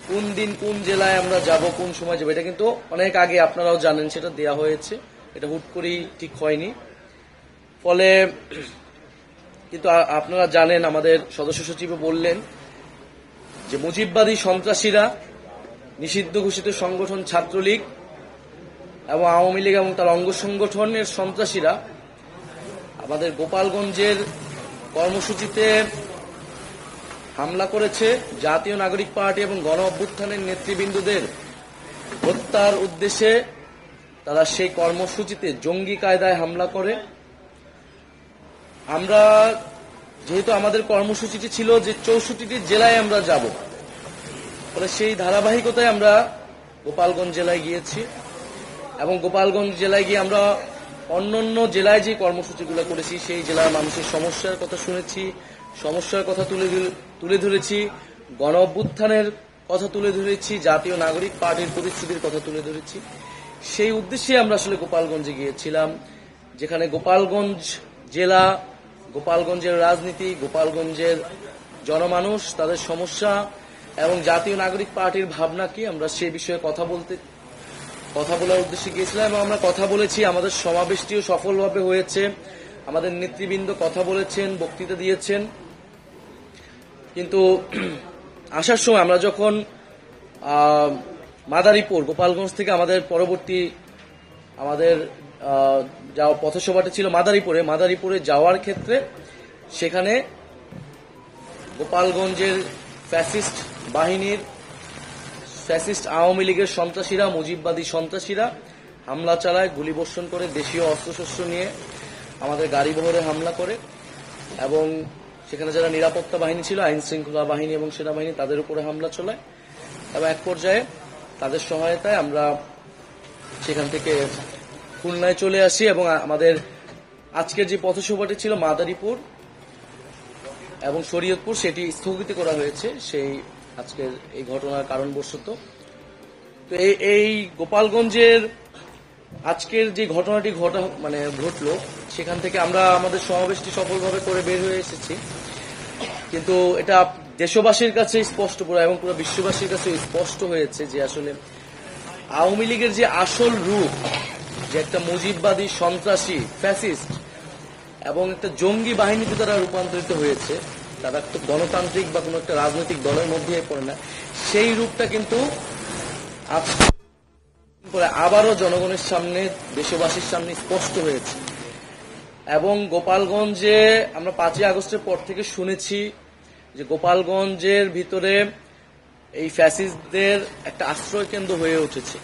কোন দিন কোন জেলায় আমরা যাব, কোন সময় যাব, এটা কিন্তু অনেক আগে আপনারাও জানেন, সেটা দেয়া হয়েছে। এটা হুট করেই ঠিক হয়নি। ফলে কিন্তু আপনারা জানেন, আমাদের সদস্য সচিবও বললেন যে মুজিববাদী সন্ত্রাসীরা, নিষিদ্ধ ঘোষিত সংগঠন ছাত্রলীগ এবং আওয়ামী লীগ এবং তার অঙ্গ সংগঠনের সন্ত্রাসীরা আমাদের গোপালগঞ্জের কর্মসূচিতে হামলা করেছে। জাতীয় নাগরিক পার্টি এবং গণ অভ্যুত্থানের নেতৃবৃন্দদের হত্যার উদ্দেশ্যে তারা সেই কর্মসূচিতে জঙ্গি কায়দায় হামলা করে। আমরা যেহেতু আমাদের কর্মসূচিটি ছিল যে 64টি জেলায় আমরা যাব, ফলে সেই ধারাবাহিকতায় আমরা গোপালগঞ্জ জেলায় গিয়েছি এবং গোপালগঞ্জ জেলায় গিয়ে আমরা অন্যান্য জেলায় যে কর্মসূচিগুলো করেছি সেই জেলার মানুষের সমস্যার কথা শুনেছি, সমস্যার কথা তুলে ধরেছি, গণ অভ্যুত্থানের কথা তুলে ধরেছি, জাতীয় নাগরিক পার্টির পরিস্থিতির কথা তুলে ধরেছি। সেই উদ্দেশ্যে আমরা আসলে গোপালগঞ্জে গিয়েছিলাম, যেখানে গোপালগঞ্জ জেলা, গোপালগঞ্জের রাজনীতি, গোপালগঞ্জের জনমানুষ, তাদের সমস্যা এবং জাতীয় নাগরিক পার্টির ভাবনা কি, আমরা সে বিষয়ে কথা বলার উদ্দেশ্যে গিয়েছিলাম এবং আমরা কথা বলেছি। আমাদের সমাবেশটিও সফলভাবে হয়েছে। আমাদের নেতৃবৃন্দ কথা বলেছেন, বক্তৃতা দিয়েছেন। কিন্তু আসার সময় আমরা যখন মাদারীপুর, গোপালগঞ্জ থেকে আমাদের পরবর্তী যাওয়া পথসভাটি ছিল মাদারীপুরে যাওয়ার ক্ষেত্রে সেখানে গোপালগঞ্জের ফ্যাসিস্ট আওয়ামী লীগের সন্ত্রাসীরা, মুজিববাদী সন্ত্রাসীরা হামলা চালায়, গুলিবর্ষণ করে, দেশীয় অস্ত্রশস্ত্র নিয়ে আমাদের গাড়িবহরে হামলা করে এবং সেখানে যারা নিরাপত্তা বাহিনী ছিল, আইন শৃঙ্খলা বাহিনী এবং সেনাবাহিনী, তাদের উপরে হামলা চালায় এবং এক পর্যায়ে তাদের সহায়তায় আমরা সেখান থেকে খুলনায় চলে আসি এবং আমাদের আজকের যে পথসভাটি ছিল মাদারীপুর এবং শরীয়তপুর, সেটি স্থগিত করা হয়েছে সেই আজকের এই ঘটনার কারণবশত। তো এই গোপালগঞ্জের আজকের যে ঘটনাটি ঘটলো, সেখান থেকে আমরা আমাদের সমাবেশটি সফলভাবে করে বের হয়ে এসেছি। কিন্তু এটা দেশবাসীর কাছে স্পষ্ট এবং পুরো বিশ্ববাসীর কাছে স্পষ্ট হয়েছে যে আসলে আওয়ামী লীগের যে আসল রূপ, যে একটা মুজিববাদী সন্ত্রাসী ফ্যাসিস্ট এবং একটা জঙ্গি বাহিনীতে তারা রূপান্তরিত হয়েছে, তারা একটা গণতান্ত্রিক বা কোনো একটা রাজনৈতিক দলের মধ্যে পড়ে না, সেই রূপটা কিন্তু আবারও জনগণের সামনে, দেশবাসীর সামনে স্পষ্ট হয়েছে। এবং গোপালগঞ্জে আমরা 5ই আগস্টের পর থেকে শুনেছি যে গোপালগঞ্জের ভিতরে এই ফ্যাসিস্টদের একটা আশ্রয় কেন্দ্র হয়ে উঠেছে।